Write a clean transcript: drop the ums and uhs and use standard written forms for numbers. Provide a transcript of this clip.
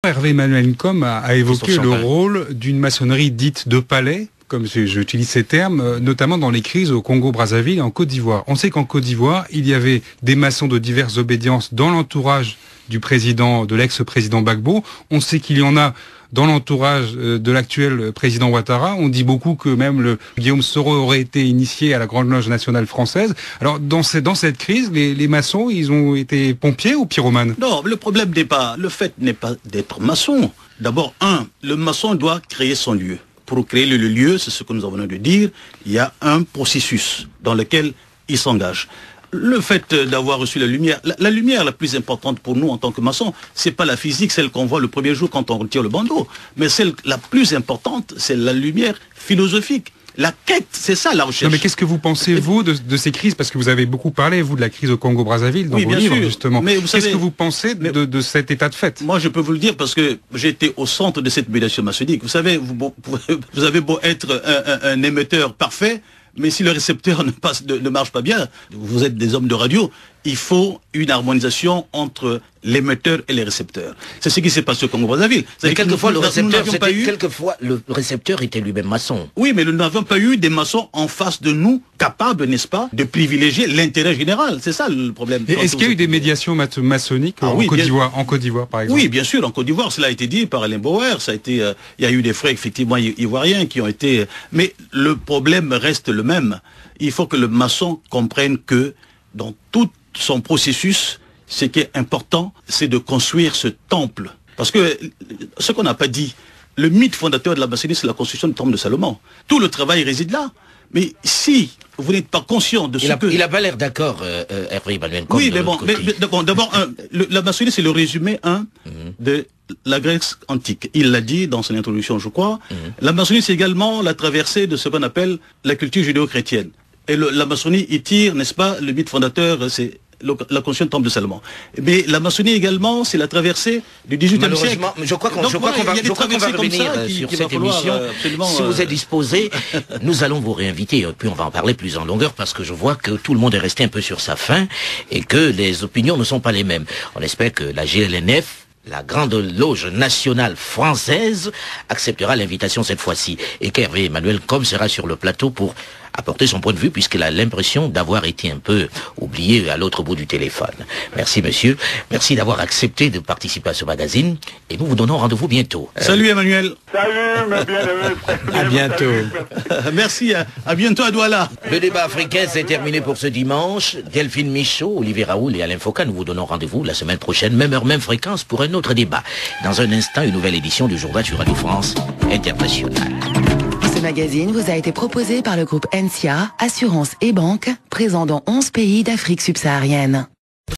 Hervé Emmanuel Ncom a évoqué le rôle d'une maçonnerie dite de palais, comme j'utilise ces termes, notamment dans les crises au Congo-Brazzaville et en Côte d'Ivoire. On sait qu'en Côte d'Ivoire, il y avait des maçons de diverses obédiences dans l'entourage du président, de l'ex-président Gbagbo. On sait qu'il y en a dans l'entourage de l'actuel président Ouattara. On dit beaucoup que même Guillaume Soro aurait été initié à la Grande Loge nationale française. Alors dans cette crise, les maçons, ils ont été pompiers ou pyromanes? Non, le problème n'est pas, le fait n'est pas d'être maçon. D'abord, le maçon doit créer son lieu. Pour créer le lieu, c'est ce que nous venons de dire, il y a un processus dans lequel il s'engage. Le fait d'avoir reçu la lumière la plus importante pour nous en tant que maçons, c'est pas la physique, celle qu'on voit le premier jour quand on retire le bandeau, mais celle la plus importante, c'est la lumière philosophique. La quête, c'est ça la recherche. Non, mais qu'est-ce que vous pensez, vous, de ces crises? Parce que vous avez beaucoup parlé, vous, de la crise au Congo-Brazzaville dans vos livres, justement. Qu'est-ce que vous pensez de cet état de fait? Moi, je peux vous le dire parce que j'étais au centre de cette médiation maçonnique. Vous savez, vous avez beau être un émetteur parfait, mais si le récepteur ne marche pas bien, vous êtes des hommes de radio, il faut une harmonisation entre l'émetteur et les récepteurs. C'est ce qui s'est passé au Congo-Brazzaville. Mais quelquefois, le récepteur était lui-même maçon. Oui, mais nous n'avons pas eu des maçons en face de nous capables, n'est-ce pas, de privilégier l'intérêt général. C'est ça le problème. Est-ce qu'il y a eu des médiations maçonniques en Côte d'Ivoire, par exemple? Oui, bien sûr, en Côte d'Ivoire, cela a été dit par Alain Bauer. Ça a été, il y a eu des frères, effectivement, ivoiriens qui ont été... Mais le problème reste le même. Il faut que le maçon comprenne que dans tout son processus, ce qui est important, c'est de construire ce temple. Parce que, ce qu'on n'a pas dit, le mythe fondateur de la maçonnerie, c'est la construction du temple de Salomon. Tout le travail réside là. Mais si vous n'êtes pas conscient de Il n'a pas l'air d'accord, Hervé Emmanuel Ncom. Oui, mais bon, d'abord, la maçonnerie, c'est le résumé de la Grèce antique. Il l'a dit dans son introduction, je crois. La maçonnerie, c'est également la traversée de ce qu'on appelle la culture judéo-chrétienne. Et la maçonnerie y tire, n'est-ce pas, le mythe fondateur, c'est la construction du temple de Salomon. Mais la maçonnerie également, c'est la traversée du XVIIIe siècle. Je crois qu'on va revenir sur cette émission. Si vous êtes disposé, nous allons vous réinviter, et puis on va en parler plus en longueur, parce que je vois que tout le monde est resté un peu sur sa faim, et que les opinions ne sont pas les mêmes. On espère que la GLNF, la Grande Loge nationale française, acceptera l'invitation cette fois-ci, et qu'Hervé Emmanuel Ncom sera sur le plateau pour apporter son point de vue, puisqu'il a l'impression d'avoir été un peu oublié à l'autre bout du téléphone. Merci monsieur, merci d'avoir accepté de participer à ce magazine, et nous vous donnons rendez-vous bientôt. Salut Emmanuel. Salut mes bien-aimés. À bientôt. Merci, à bientôt à Douala. Le débat africain c'est terminé pour ce dimanche. Delphine Michaud, Olivier Raoul et Alain Foucault, nous vous donnons rendez-vous la semaine prochaine, même heure, même fréquence, pour un autre débat. Dans un instant, une nouvelle édition du journal sur Radio France Internationale. Ce magazine vous a été proposé par le groupe NCA, Assurance et Banque, présent dans 11 pays d'Afrique subsaharienne.